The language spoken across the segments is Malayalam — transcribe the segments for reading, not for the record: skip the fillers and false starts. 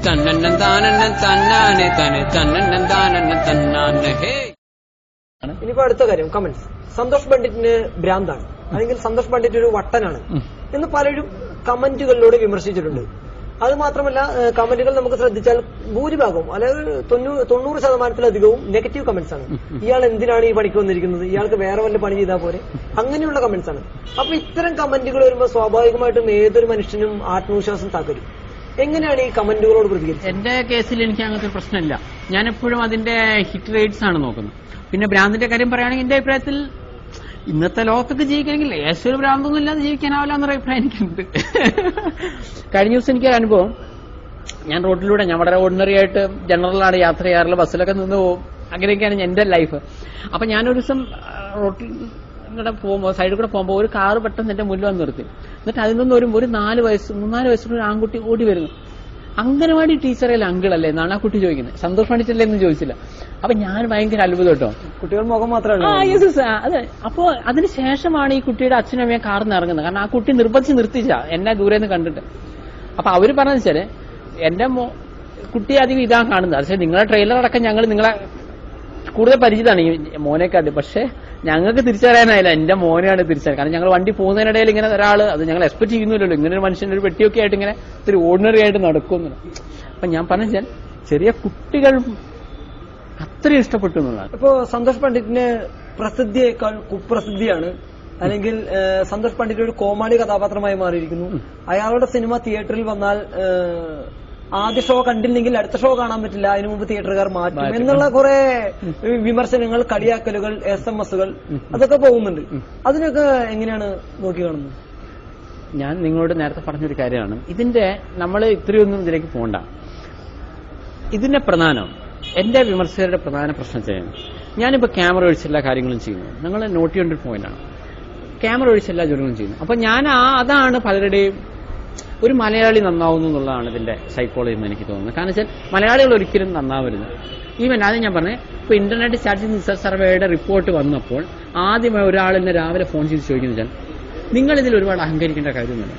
തന്നന്നൻ താനന്നൻ തന്നാനെ തന്നെ തന്നന്നൻ താനന്നൻ തന്നാനെ. ഹേ, ഇനിയിപ്പോ അടുത്ത കാര്യം കമന്റ്സ്. സന്തോഷ് പണ്ഡിറ്റിന് ഭ്രാന്താണ്, അല്ലെങ്കിൽ സന്തോഷ് പണ്ഡിറ്റ് ഒരു വട്ടനാണ് എന്ന് പലരും കമന്റുകളിലൂടെ വിമർശിച്ചിട്ടുണ്ട്. അത് മാത്രമല്ല, കമന്റുകൾ നമുക്ക് ശ്രദ്ധിച്ചാൽ ഭൂരിഭാഗവും അല്ലെങ്കിൽ 90% നെഗറ്റീവ് കമന്റ്സ് ആണ്. ഇയാൾ എന്തിനാണ് ഈ പണിക്ക് വന്നിരിക്കുന്നത്, ഇയാൾക്ക് വേറെ വല്ല പണി ചെയ്താൽ പോരെ, അങ്ങനെയുള്ള കമന്റ്സ് ആണ്. അപ്പൊ ഇത്തരം കമന്റുകൾ വരുമ്പോൾ സ്വാഭാവികമായിട്ടും ഏതൊരു മനുഷ്യനും ആത്മവിശ്വാസം തകരും. എങ്ങനെയാണ് ഈ കമന്റുകളോട് പ്രതികരിച്ചത്? എന്റെ കേസിൽ എനിക്ക് അങ്ങനത്തെ പ്രശ്നമില്ല. ഞാൻ എപ്പോഴും അതിന്റെ ഹിറ്റ് റേറ്റ്സ് ആണ് നോക്കുന്നത്. പിന്നെ ഭ്രാന്തിന്റെ കാര്യം പറയുകയാണെങ്കിൽ എന്റെ അഭിപ്രായത്തിൽ ഇന്നത്തെ ലോകത്തൊക്കെ ജീവിക്കണമെങ്കിൽ ഏതൊരു ഭ്രാന്തൊന്നും ഇല്ലാതെ ജീവിക്കാനാവില്ല എന്നൊരു അഭിപ്രായം എനിക്കുണ്ട്. കഴിഞ്ഞ ദിവസം എനിക്കൊരു അനുഭവം, ഞാൻ റോഡിലൂടെ, ഞാൻ വളരെ ഓർഡിനറി ആയിട്ട് ജനറലാണ് യാത്ര ചെയ്യാറുള്ള, ബസ്സിലൊക്കെ നിന്ന് പോകും, അങ്ങനെയൊക്കെയാണ് എന്റെ ലൈഫ്. അപ്പൊ ഞാനൊരു ദിവസം റോഡിൽ പോകുമ്പോൾ, സൈഡിൽ കൂടെ പോകുമ്പോൾ ഒരു കാറ് പെട്ടെന്ന് എന്റെ മുന്നിൽ വന്ന് നിർത്തി. എന്നിട്ട് അതിൽ നിന്ന് ഒരു 3-4 വയസ്സുള്ള ഒരു ആൺകുട്ടി ഓടി വരുന്നു. അംഗനവാടി ടീച്ചറല്ലേ അങ്കിളല്ലേ എന്നാണ് ആ കുട്ടി ചോദിക്കുന്നത്. സന്തോഷ് പണ്ഡിറ്റല്ലേ എന്ന് ചോദിച്ചില്ല. അപ്പൊ ഞാൻ ഭയങ്കര അത്ഭുതം കേട്ടോ. കുട്ടികൾ മുഖം മാത്രമല്ല. അതെ. അപ്പോ അതിനുശേഷമാണ് ഈ കുട്ടിയുടെ അച്ഛനും അമ്മയും കാറിൽ നിന്ന് ഇറങ്ങുന്നത്. കാരണം ആ കുട്ടി നിർബന്ധിച്ച് നിർത്തിച്ച എന്നെ ദൂരെ നിന്ന് കണ്ടിട്ട്. അപ്പൊ അവര് പറഞ്ഞതെന്ന് വെച്ചാല് എന്റെ കുട്ടി അധികം ഇതാ കാണുന്നത്. പക്ഷെ നിങ്ങളെ ട്രെയിലർ അടക്കം ഞങ്ങൾ നിങ്ങളെ കൂടുതൽ പരിചിതമാണ് ഈ മോനെക്കാട്ട്. പക്ഷെ ഞങ്ങൾക്ക് തിരിച്ചറിയാനായില്ല എന്റെ മോനെയാണ് തിരിച്ചറിയാൻ. കാരണം ഞങ്ങൾ വണ്ടി പോകുന്നതിനിടയിൽ ഇങ്ങനെ ഒരാള്, അത് ഞങ്ങൾ എക്സ്പെക്ട് ചെയ്യുന്നില്ലല്ലോ, ഇങ്ങനെ ഒരു മനുഷ്യന്റെ ഒരു പെട്ടിയൊക്കെ ആയിട്ട് ഇങ്ങനെ ഇത്തിരി ഓർഡിനറി ആയിട്ട് നടക്കുന്നു. അപ്പൊ ഞാൻ പറഞ്ഞാൽ ചെറിയ കുട്ടികൾ അത്രയും ഇഷ്ടപ്പെട്ടു എന്നുള്ളതാണ്. ഇപ്പോ സന്തോഷ് പണ്ഡിറ്റിന് പ്രസിദ്ധിയേക്കാൾ കുപ്രസിദ്ധിയാണ്, അല്ലെങ്കിൽ സന്തോഷ് പണ്ഡിറ്റ് ഒരു കോമാളി കഥാപാത്രമായി മാറിയിരിക്കുന്നു. അയാളുടെ സിനിമ തിയേറ്ററിൽ വന്നാൽ ആദ്യ ഷോ കണ്ടില്ലെങ്കിൽ അടുത്ത ഷോ കാണാൻ പറ്റില്ല, അതിനു മുമ്പ് തിയേറ്ററുകാർ മാറ്റും എന്നുള്ള കുറെ വിമർശനങ്ങൾ, കളിയാക്കലുകൾ, SMS-കൾ അതൊക്കെ പോകുന്നുണ്ട്. അതിനൊക്കെ എങ്ങനെയാണ് നോക്കി കാണുന്നത്? ഞാൻ നിങ്ങളോട് നേരത്തെ പറഞ്ഞൊരു കാര്യമാണ്, ഇതിന്റെ നമ്മൾ ഇത്രയൊന്നും ഇതിലേക്ക് പോകണ്ട. ഇതിന്റെ പ്രധാനം, എന്റെ വിമർശകരുടെ പ്രധാന പ്രശ്നം ചെയ്യുന്നത്, ഞാനിപ്പോ ക്യാമറ ഒഴിച്ച് എല്ലാ കാര്യങ്ങളും ചെയ്യുന്നു. നിങ്ങൾ നോട്ട് ചെയ്യേണ്ട ഒരു പോയിന്റാണ്, ക്യാമറ ഒഴിച്ച് എല്ലാ ജോലികളും ചെയ്യുന്നു. അപ്പൊ ഞാൻ അതാണ് പലരുടെയും ഒരു മലയാളി നന്നാവുന്നു എന്നുള്ളതാണ് ഇതിന്റെ സൈക്കോളജി എന്ന് എനിക്ക് തോന്നുന്നത്. കാരണം വെച്ചാൽ മലയാളികൾ ഒരിക്കലും നന്നാവരുത്. ഈവൻ അത് ഞാൻ പറഞ്ഞത്, ഇപ്പൊ ഇന്റർനെറ്റ് സ്റ്റാറ്റിസ്റ്റിക്സ് റിസർച്ച് സർവേയുടെ റിപ്പോർട്ട് വന്നപ്പോൾ ആദ്യമായി ഒരാൾ എന്നെ രാവിലെ ഫോൺ ചെയ്ത് ചോദിക്കുന്നത് വെച്ചാൽ, നിങ്ങൾ ഇതിൽ ഒരുപാട് അഹങ്കരിക്കേണ്ട കാര്യമൊന്നുമില്ല,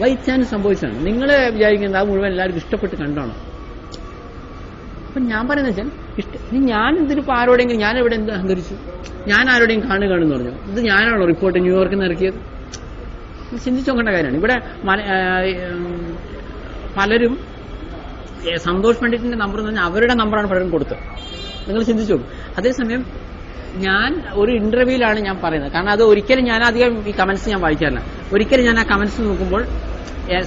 ബൈ ചാൻസ് സംഭവിച്ചതാണ്, നിങ്ങൾ വിചാരിക്കുന്നത് അത് മുഴുവൻ എല്ലാവർക്കും ഇഷ്ടപ്പെട്ട് കണ്ടാണോ? അപ്പൊ ഞാൻ പറയുന്നത് വെച്ചാൽ ഞാൻ ഇതിലിപ്പോ ആരോടെങ്കിലും, ഞാൻ എവിടെ എന്ത് അഹങ്കരിച്ചു, ഞാൻ ആരോടെയും കാണുകയാണെന്ന് പറഞ്ഞു, ഇത് ഞാനാണോ റിപ്പോർട്ട് ന്യൂയോർക്കിൽ നിന്ന് ഇറക്കിയത്? ചിന്തിച്ചു നോക്കേണ്ട കാര്യമാണ്. ഇവിടെ പലരും സന്തോഷ് പണ്ഡിറ്റിന്റെ നമ്പർ എന്ന് പറഞ്ഞാൽ അവരുടെ നമ്പറാണ് പലരും കൊടുത്തത്. നിങ്ങൾ ചിന്തിച്ചു നോക്കും. അതേസമയം ഞാൻ ഒരു ഇന്റർവ്യൂവിലാണ് ഞാൻ പറയുന്നത്, കാരണം അത് ഒരിക്കലും ഞാൻ അധികം ഈ കമന്റ്സ് ഞാൻ വായിക്കാറില്ല. ഒരിക്കലും ഞാൻ ആ കമന്റ്സ് നോക്കുമ്പോൾ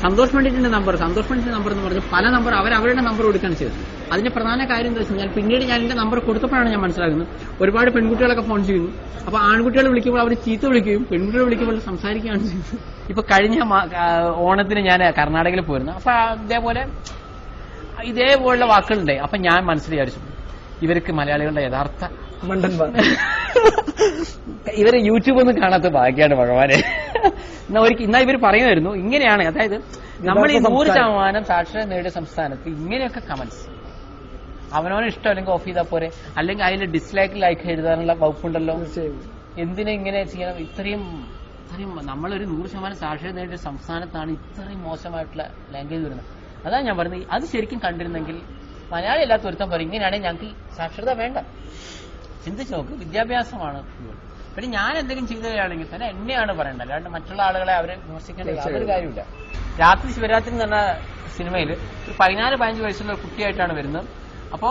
സന്തോഷ് പണ്ഡിറ്റിന്റെ നമ്പർ എന്ന് പറഞ്ഞ് പല നമ്പർ അവരുടെ നമ്പർ കൊടുക്കുകയാണ് ചെയ്തത്. അതിന്റെ പ്രധാന കാര്യം എന്താ വെച്ചാൽ, പിന്നീട് ഞാൻ എന്റെ നമ്പർ കൊടുത്തപ്പോഴാണ് ഞാൻ മനസ്സിലാക്കുന്നത് ഒരുപാട് പെൺകുട്ടികളൊക്കെ ഫോൺ ചെയ്യുന്നു. അപ്പൊ ആൺകുട്ടികൾ വിളിക്കുമ്പോൾ അവർ ചീത്ത വിളിക്കുകയും പെൺകുട്ടികൾ വിളിക്കുമ്പോൾ സംസാരിക്കുകയാണ് ചെയ്യുന്നത്. ഇപ്പൊ കഴിഞ്ഞ ഓണത്തിന് ഞാൻ കർണാടകയിൽ പോയിരുന്നു. അപ്പൊ ഇതേപോലുള്ള വാക്കുകളുണ്ട്. അപ്പൊ ഞാൻ മനസ്സിൽ വിചാരിച്ചു, ഇവർക്ക് മലയാളികളുടെ യഥാർത്ഥ മണ്ടന്മാർ, ഇവര് യൂട്യൂബ് ഒന്നും കാണാത്ത ഭാഗ്യമാണ് ഭഗവാനെ. എന്നാ ഇവർ പറയുമായിരുന്നു ഇങ്ങനെയാണ്, അതായത് നമ്മൾ ഈ 100% സാക്ഷരത നേടിയ സംസ്ഥാനത്ത് ഇങ്ങനെയൊക്കെ കമന്റ്സ്, അവനവന് ഇഷ്ടം അല്ലെങ്കിൽ ഓഫ് ചെയ്താൽ പോരെ, അല്ലെങ്കിൽ അതിൽ ലൈക്ക് എഴുതാനുള്ള വകുപ്പുണ്ടല്ലോ, എന്തിനാ ഇങ്ങനെ ചെയ്യണം? ഇത്രയും നമ്മളൊരു 100% സാക്ഷരത നേടിയ സംസ്ഥാനത്താണ് ഇത്രയും മോശമായിട്ടുള്ള ലാംഗ്വേജ് വരുന്നത്. അതാണ് ഞാൻ പറയുന്നത്, അത് ശരിക്കും കണ്ടിരുന്നെങ്കിൽ മലയാളി അല്ലാത്ത ഒരുത്തം പറയും ഇങ്ങനെയാണെങ്കിൽ ഞങ്ങൾക്ക് സാക്ഷരത വേണ്ട. ചിന്തിച്ചു നോക്ക്, വിദ്യാഭ്യാസമാണ്. പിന്നെ ഞാൻ എന്തെങ്കിലും ചെയ്തതാണെങ്കിൽ തന്നെ എന്നെയാണ് പറയേണ്ടത്, അല്ലാണ്ട് മറ്റുള്ള ആളുകളെ അവരെ വിമർശിക്കേണ്ട യാതൊരു കാര്യമില്ല. രാത്രി ശിവരാത്രി എന്ന് പറഞ്ഞ സിനിമയിൽ ഒരു 14-15 വയസ്സുള്ള ഒരു കുട്ടിയായിട്ടാണ് വരുന്നത്. അപ്പോ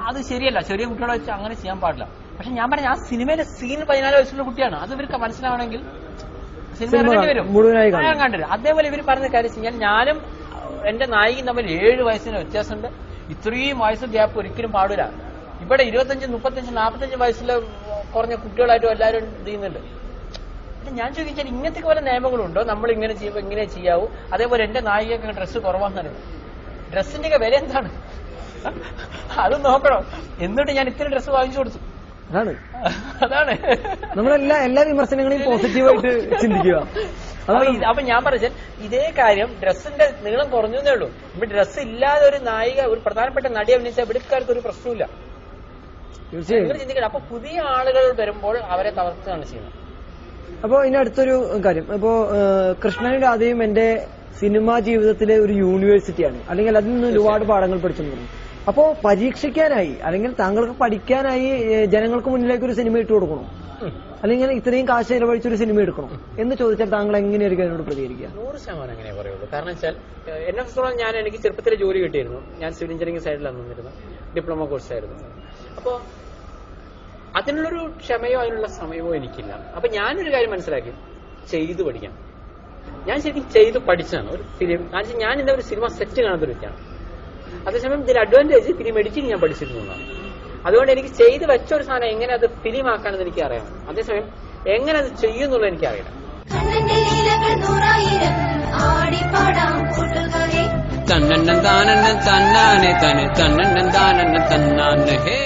അത് ശരിയല്ല, ചെറിയ കുട്ടികളെ വെച്ച് അങ്ങനെ ചെയ്യാൻ പാടില്ല. പക്ഷെ ഞാൻ പറഞ്ഞ ആ സിനിമയിലെ സീൻ 14 വയസ്സുള്ള കുട്ടിയാണ്, അത് ഇവർക്ക് മനസ്സിലാവണമെങ്കിൽ സിനിമ ഇറങ്ങേണ്ടി വരും, കണ്ടുവരും. അതേപോലെ ഇവർ പറഞ്ഞ കാര്യം ചെയ്യാൻ ഞാനും എന്റെ നായികയും തമ്മിൽ 7 വയസ്സിന് വ്യത്യാസമുണ്ട്. ഇത്രയും വയസ്സ് ഗ്യാപ്പ് ഒരിക്കലും പാടില്ല. ഇവിടെ 25, 35, 45 വയസ്സിലെ കുറഞ്ഞ കുട്ടികളായിട്ടും എല്ലാവരും ചെയ്യുന്നുണ്ട്. ഞാൻ ചോദിച്ചാൽ ഇങ്ങനത്തെ പോലെ നിയമങ്ങളുണ്ടോ? നമ്മൾ ഇങ്ങനെ ചെയ്യുമ്പോൾ ഇങ്ങനെ ചെയ്യാവൂ. അതേപോലെ എന്റെ നായികയൊക്കെ ഡ്രസ്സ് കുറവാണെന്ന്, ഡ്രസ്സിന്റെ വില എന്താണ് അത് നോക്കണം. എന്നിട്ട് ഞാൻ ഇത്രയും ഡ്രസ്സ് വാങ്ങിച്ചു കൊടുത്തു. അതാണ് എല്ലാ വിമർശനങ്ങളെയും പോസിറ്റീവായിട്ട് ചിന്തിക്കുക. അപ്പൊ ഞാൻ പറഞ്ഞാൽ ഇതേ കാര്യം ഡ്രസ്സിന്റെ നീളം കുറഞ്ഞേ ഉള്ളൂ. ഇപ്പൊ ഡ്രസ്സ് ഇല്ലാതെ ഒരു നായിക, ഒരു പ്രധാനപ്പെട്ട നടി അഭിനയിച്ച ഇവിടക്കാർക്ക് ഒരു പ്രശ്നമില്ല. ചിന്തിക്കണം. അപ്പൊ പുതിയ ആളുകൾ വരുമ്പോൾ അവരെ തളർത്തുകയാണ് ചെയ്യുന്നത്. അപ്പോ ഇനി അടുത്തൊരു കാര്യം, ഇപ്പോ കൃഷ്ണനും രാധയും എന്റെ സിനിമാ ജീവിതത്തിലെ ഒരു യൂണിവേഴ്സിറ്റിയാണ്, അല്ലെങ്കിൽ അതിൽ നിന്ന് ഒരുപാട് പാഠങ്ങൾ പഠിച്ചു. അപ്പോ പരീക്ഷിക്കാനായി അല്ലെങ്കിൽ താങ്കൾക്ക് പഠിക്കാനായി ജനങ്ങൾക്ക് മുന്നിലേക്ക് ഒരു സിനിമ ഇട്ട് കൊടുക്കണം, അല്ലെങ്കിൽ ഇത്രയും കാശ് ചെലവഴിച്ചൊരു സിനിമ എടുക്കണം എന്ന് ചോദിച്ചാൽ താങ്കൾ എങ്ങനെയായിരിക്കും അതിനോട് പ്രതികരിക്കുക? 100% അങ്ങനെ പറയുള്ളൂ. കാരണം വെച്ചാൽ എന്നെ സംബന്ധിച്ചോളം എനിക്ക് ചെറുപ്പത്തിൽ ജോലി കിട്ടിയിരുന്നു. ഞാൻ സിവിൽ എഞ്ചിനീയറിംഗ് സൈഡിലാണ് നിന്നിരുന്നത്, ഡിപ്ലോമ കോഴ്സായിരുന്നു. അപ്പോ അതിനുള്ളൊരു ക്ഷമയോ അതിനുള്ള സമയമോ എനിക്കില്ല. അപ്പൊ ഞാനൊരു കാര്യം മനസ്സിലാക്കി, ചെയ്തു പഠിക്കാം. ഞാൻ ശരിക്കും ചെയ്ത് പഠിച്ചതാണ് ഒരു ഫിലിം. കാരണം ഞാൻ ഇന്ന ഒരു സിനിമ സെറ്റ് കാണാത്തൊരു വ്യക്തിയാണ്. അതേസമയം ഇതിന്റെ അഡ്വാൻറ്റേജ് ഫിലിം എഡിറ്റിംഗ് ഞാൻ പഠിച്ചിരുന്നതാണ്. അതുകൊണ്ട് എനിക്ക് ചെയ്ത് വെച്ച ഒരു സാധനം എങ്ങനെ അത് ഫിലിം ആക്കാനെന്ന് എനിക്ക് അറിയാം. അതേസമയം എങ്ങനെ അത് ചെയ്യുന്നുള്ളത് എനിക്കറിയില്ല. തന്നന്നൻ താനന്നൻ തന്നാനെ തന്നെ തന്നന്നൻ താനന്നൻ തന്നാനെ ഹേ